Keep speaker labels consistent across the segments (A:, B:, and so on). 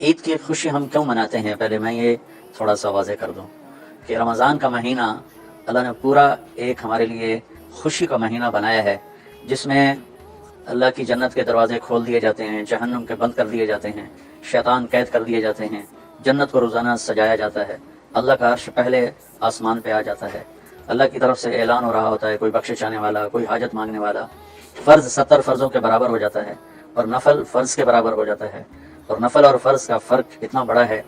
A: عید کی خوشی ہم کیوں مناتے ہیں؟ پہلے میں یہ تھوڑا سا واضح کر دوں کہ رمضان کا مہینہ اللہ نے پورا ایک ہمارے لیے خوشی کا مہینہ بنایا ہے، جس میں اللہ کی جنت کے دروازے کھول دیے جاتے ہیں، جہنم کے بند کر دیے جاتے ہیں، شیطان قید کر دیے جاتے ہیں، جنت کو روزانہ سجایا جاتا ہے، اللہ کا عرش پہلے آسمان پہ آ جاتا ہے، اللہ کی طرف سے اعلان ہو رہا ہوتا ہے، کوئی بخشش چاہنے والا، کوئی حاجت مانگنے والا، فرض 70 فرضوں کے برابر ہو جاتا ہے اور نفل فرض کے برابر ہو جاتا ہے، اور نفل اور فرض کا فرق اتنا بڑا ہے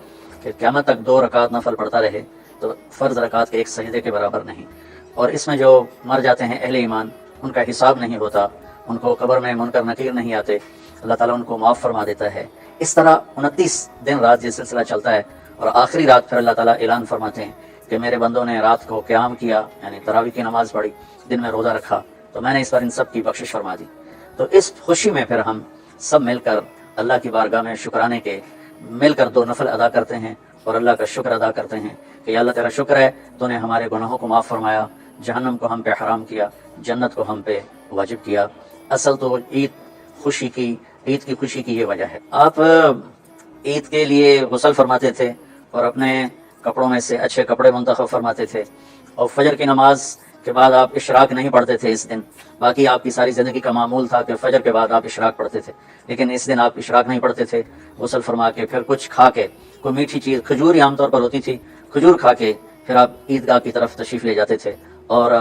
A: کہ قیامت تک 2 رکعت نفل پڑھتا رہے تو فرض رکعت کے ایک سجدے کے برابر نہیں، اور اس میں جو مر جاتے ہیں اہل ایمان ان کا حساب نہیں ہوتا، ان کو قبر میں منکر نکیر نہیں آتے، اللہ تعالیٰ ان کو معاف فرما دیتا ہے۔ اس طرح 29 دن رات یہ سلسلہ چلتا ہے، اور آخری رات پھر اللہ تعالیٰ اعلان فرماتے ہیں کہ میرے بندوں نے رات کو قیام کیا، یعنی تراویح کی نماز پڑھی، دن میں روزہ رکھا، تو میں نے اس پر ان سب کی بخشش فرما دی۔ تو اس خوشی میں پھر ہم سب مل کر اللہ کی بارگاہ میں شکرانے کے مل کر 2 نفل ادا کرتے ہیں اور اللہ کا شکر ادا کرتے ہیں کہ یا اللہ تیرا شکر ہے تو نے ہمارے گناہوں کو معاف فرمایا، جہنم کو ہم پہ حرام کیا، جنت کو ہم پہ واجب کیا۔ اصل تو عید کی خوشی کی یہ وجہ ہے۔ آپ عید کے لیے غسل فرماتے تھے اور اپنے کپڑوں میں سے اچھے کپڑے منتخب فرماتے تھے، اور فجر کی نماز کے بعد آپ اشراق نہیں پڑھتے تھے اس دن، باقی آپ کی ساری زندگی کا معمول تھا کہ فجر کے بعد آپ اشراق پڑھتے تھے، لیکن اس دن آپ اشراق نہیں پڑھتے تھے، غسل فرما کے پھر کچھ کھا کے، کوئی میٹھی چیز، کھجور عام طور پر ہوتی تھی، کھجور کھا کے پھر آپ عیدگاہ کی طرف تشریف لے جاتے تھے اور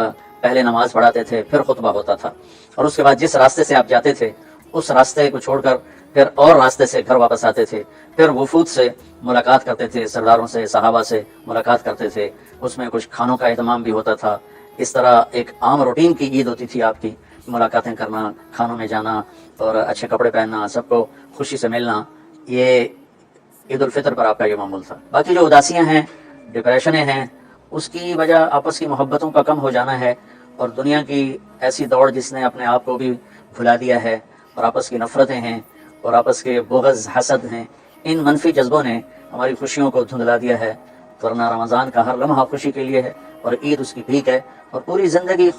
A: پہلے نماز پڑھاتے تھے، پھر خطبہ ہوتا تھا، اور اس کے بعد جس راستے سے آپ جاتے تھے اس راستے کو چھوڑ کر پھر اور راستے سے گھر واپس آتے تھے، پھر وفود سے ملاقات کرتے تھے، سرداروں سے، صحابہ سے ملاقات کرتے تھے، اس میں کچھ کھانوں کا اہتمام بھی ہوتا تھا۔ اس طرح ایک عام روٹین کی عید ہوتی تھی آپ کی، ملاقاتیں کرنا، کھانوں میں جانا اور اچھے کپڑے پہننا، سب کو خوشی سے ملنا، یہ عید الفطر پر آپ کا یہ معمول تھا۔ باقی جو اداسیاں ہیں، ڈپریشنیں ہیں، اس کی وجہ آپس کی محبتوں کا کم ہو جانا ہے، اور دنیا کی ایسی دوڑ جس نے اپنے آپ کو بھی بھلا دیا ہے، اور آپس کی نفرتیں ہیں اور آپس کے بغض، حسد ہیں، ان منفی جذبوں نے ہماری خوشیوں کو دھندلا دیا ہے، ورنہ رمضان کا ہر لمحہ خوشی کے لیے ہے اور عید اس کی بھیک ہے، اور پوری زندگی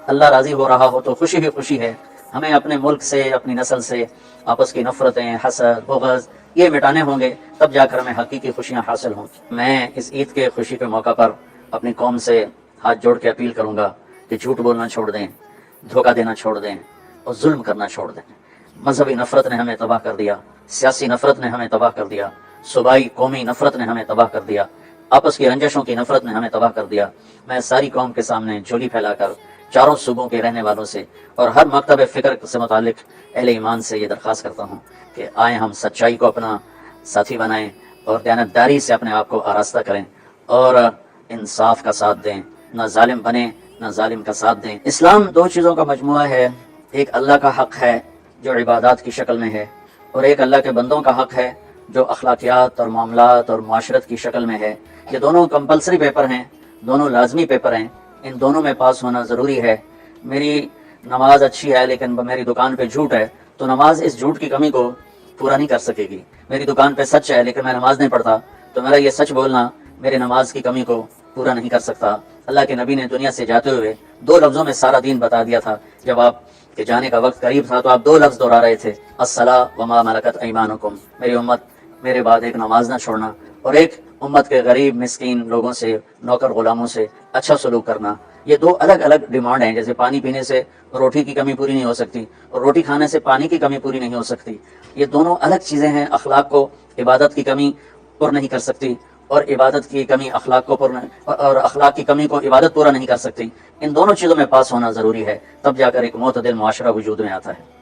A: اللہ راضی ہو رہا ہو تو خوشی ہی خوشی ہے۔ ہمیں اپنے ملک سے، اپنی نسل سے آپس کی نفرتیں، حسد، بغض یہ مٹانے ہوں گے، تب جا کر ہمیں حقیقی خوشیاں حاصل ہوں۔ میں اس عید کے خوشی کے موقع پر اپنی قوم سے ہاتھ جوڑ کے اپیل کروں گا کہ جھوٹ بولنا چھوڑ دیں، دھوکہ دینا چھوڑ دیں اور ظلم کرنا چھوڑ دیں۔ مذہبی نفرت نے ہمیں تباہ کر دیا، سیاسی نفرت نے ہمیں تباہ کر دیا، صوبائی قومی نفرت نے ہمیں تباہ کر دیا، آپس کی رنجشوں کی نفرت نے ہمیں تباہ کر دیا۔ میں ساری قوم کے سامنے جھولی پھیلا کر چاروں صوبوں کے رہنے والوں سے اور ہر مکتب فکر سے متعلق اہل ایمان سے یہ درخواست کرتا ہوں کہ آئیں ہم سچائی کو اپنا ساتھی بنائیں اور دیانتداری سے اپنے آپ کو آراستہ کریں اور انصاف کا ساتھ دیں، نہ ظالم بنیں نہ ظالم کا ساتھ دیں۔ اسلام 2 چیزوں کا مجموعہ ہے، ایک اللہ کا حق ہے جو عبادات کی شکل میں ہے، اور ایک اللہ کے بندوں کا حق ہے جو اخلاقیات اور معاملات اور معاشرت کی شکل میں ہے۔ یہ دونوں کمپلسری پیپر ہیں، دونوں لازمی پیپر ہیں، ان دونوں میں پاس ہونا ضروری ہے۔ میری نماز اچھی ہے لیکن میری دکان پہ جھوٹ ہے تو نماز اس جھوٹ کی کمی کو پورا نہیں کر سکے گی۔ میری دکان پہ سچ ہے لیکن میں نماز نہیں پڑھتا تو میرا یہ سچ بولنا میری نماز کی کمی کو پورا نہیں کر سکتا۔ اللہ کے نبی نے دنیا سے جاتے ہوئے 2 لفظوں میں سارا دین بتا دیا تھا۔ جب آپ کے جانے کا وقت قریب تھا تو آپ 2 لفظ دہرا رہے تھے، الصلاۃ وما ملکت ایمانکم، میری امت میرے بعد ایک نماز نہ چھوڑنا، اور ایک امت کے غریب مسکین لوگوں سے، نوکر غلاموں سے اچھا سلوک کرنا۔ یہ 2 الگ الگ ڈیمانڈ ہیں، جیسے پانی پینے سے روٹی کی کمی پوری نہیں ہو سکتی اور روٹی کھانے سے پانی کی کمی پوری نہیں ہو سکتی۔ یہ دونوں الگ چیزیں ہیں، اخلاق کو عبادت کی کمی پر نہیں کر سکتی، اور عبادت کی کمی اخلاق کو اور اخلاق کی کمی کو عبادت پورا نہیں کر سکتی۔ ان دونوں چیزوں میں پاس ہونا ضروری ہے، تب جا کر ایک معتدل معاشرہ وجود میں آتا ہے۔